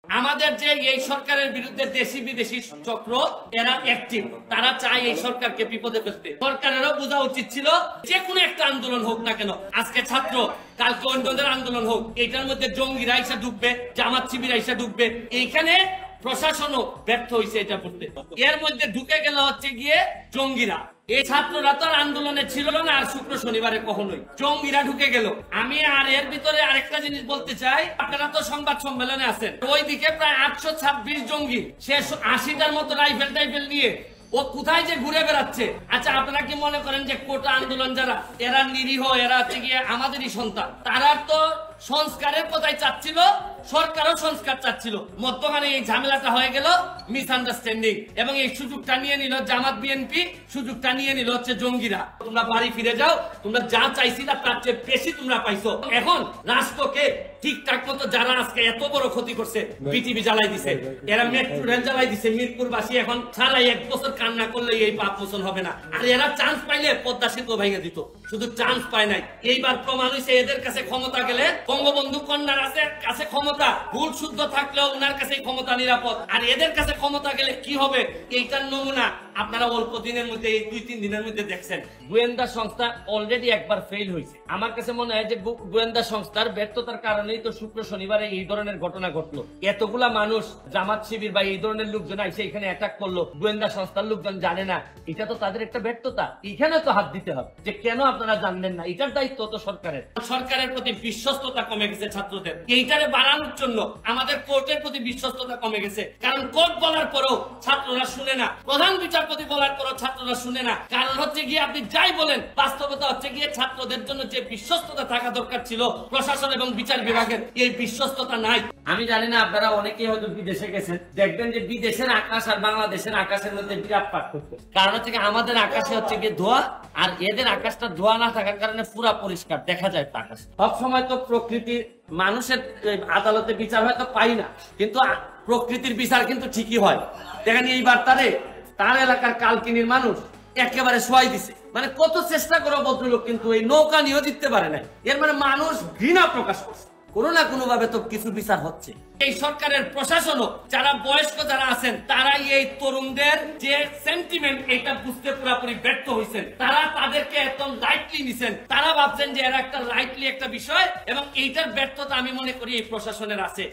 আমাদের যে এই সরকারের বিরুদ্ধে দেশি বিদেশি চক্র এরা অ্যাক্টিভ, তারা চায় এই সরকারকে বিপদে ফেলতে। সরকারেরও বোঝা উচিত ছিল যে কোনো একটা আন্দোলন হোক না কেন, আজকে ছাত্র কালকে অন্যদের আন্দোলন হোক, এটার মধ্যে জঙ্গিরা এসে ঢুকবে, জামাত শিবিরা এসে ঢুকবে। এইখানে প্রশাসনও ব্যর্থ হয়েছে এটা করতে। এর মধ্যে ঢুকে গেল হচ্ছে গিয়ে জঙ্গিরা। এই ছাত্ররা তো আর আন্দোলনে ছিল না, আর শুক্র শনিবারে কখনোই জঙ্গিরা ঢুকে গেল। আমি আর এর ভিতরে আরেকটা জিনিস বলতে চাই, আপনারা তো সংবাদ সম্মেলনে আছেন, ওইদিকে প্রায় 826 জঙ্গি, সে 80টার মতো রাইফেল নিয়ে ও কোথায় যে ঘুরে বেড়াচ্ছে। আচ্ছা, আপনারা কি মনে করেন যে কোটা আন্দোলন যারা, এরা নিরীহ, এরা হচ্ছে গিয়ে আমাদেরই সন্তান? তারা তো সংস্কারের কথাই চাচ্ছিল, সরকারও সংস্কার চাচ্ছিল, মধ্যখানে এই ঝামেলাটা হয়ে গেল মিসআন্ডারস্ট্যান্ডিং, এবং এই সুযোগটা নিয়ে নিল জামাত বিএনপি, সুযোগটা নিয়ে নিল হচ্ছে জঙ্গিরা। তোমরা বাড়ি ফিরে যাও, তোমরা যা চাইছিলা তার চেয়ে বেশি তোমরা পাইছো। এখন রাষ্ট্রকে ঠিকঠাক মতো যারা আজকে এত বড় ক্ষতি করছে, বিটিভি জ্বালাই দিছে, এরা মেট্রো রেল জ্বালাই দিছে, মিরপুরবাসী এখন সারা 1 বছর কান্না করলে এই পাপ মোচন হবে না। আর এরা চান্স পাইলে পদ্মা সেতু ভেঙে দিত, শুধু চান্স পায় নাই। এইবার প্রমাণ হয়েছে এদের কাছে ক্ষমতা গেলে, বঙ্গবন্ধু কন্যার কাছে ক্ষমতা ভুল শুদ্ধ থাকলেও ওনার কাছে ক্ষমতা নিরাপদ, আর এদের কাছে ক্ষমতা গেলে কি হবে এইটার নমুনা আপনারা অল্প দিনের মধ্যে, এই 2-3 দিনের মধ্যে দেখছেন। গোয়েন্দা সংস্থা অলরেডি একবার ফেল হয়েছে। আমার কাছে মনে হয় যে গোয়েন্দা সংস্থার ব্যর্থতার কারণেই তো শুক্র শনিবারে এই ধরনের ঘটনা ঘটলো। এতগুলা মানুষ জামাত শিবির বা এই ধরনের লোকজন এসে এখানে অ্যাটাক করলো, গোয়েন্দা সংস্থার লোকজন জানে না, এটা তো তাদের একটা ব্যর্থতা। এখানে তো হাত দিতে হবে যে কেন আপনারা জানলেন না, এটার দায়িত্ব তো সরকারের। সরকারের প্রতি বিশ্বস্ততা কমে গেছে ছাত্রদের, এইটারে বাড়ানোর জন্য আমাদের কোর্টের প্রতি বিশ্বস্ততা কমে গেছে। কারণ কোর্ট বলার পরেও ছাত্ররা শুনে না, প্রধান বিচারপতি বলার পরেও ছাত্ররা শুনে না। কারণ হচ্ছে গিয়ে আপনি যাই বলেন, বাস্তবতা হচ্ছে গিয়ে ছাত্রদের জন্য যে বিশ্বস্ততা থাকা দরকার ছিল প্রশাসন এবং বিচার বিভাগের, এই বিশ্বস্ততা নাই। আমি জানি না, আপনারা অনেকেই হয়তো বিদেশে গেছেন, দেখবেন যে বিদেশের আকাশ আর বাংলাদেশের আকাশের মধ্যে বিরাট পার্থক্য। কারণ হচ্ছে কি, আমাদের আকাশে হচ্ছে গিয়ে ধোঁয়া, আর এদের আকাশটা ধোঁয়া না থাকার কারণে পুরা পরিষ্কার দেখা যায় আকাশ। সব সময় তো প্রকৃতির মানুষের আদালতে বিচার হয়তো পাই না, কিন্তু প্রকৃতির বিচার কিন্তু ঠিকই হয়। দেখেন এইবার তার এলাকার কালকিনির মানুষ একেবারে শোয়াই দিছে, মানে কত চেষ্টা করো ভদ্রলোক, কিন্তু এই নৌকা নিয়েও জিততে পারে না। এর মানে মানুষ ঘৃণা প্রকাশ করছে, কোনো না কোনো ভাবে তো কিছু বিচার হচ্ছে। এই সরকারের প্রশাসনও, যারা বয়স্ক যারা আছেন, তারাই এই তরুণদের যে সেন্টিমেন্ট, এটা বুঝতে পুরোপুরি ব্যর্থ হয়েছেন। তারা তাদেরকে একদম লাইটলি নিছেন, তারা ভাবছেন যে এরা একটা লাইটলি একটা বিষয়, এবং এইটার ব্যর্থতা আমি মনে করি এই প্রশাসনের আছে।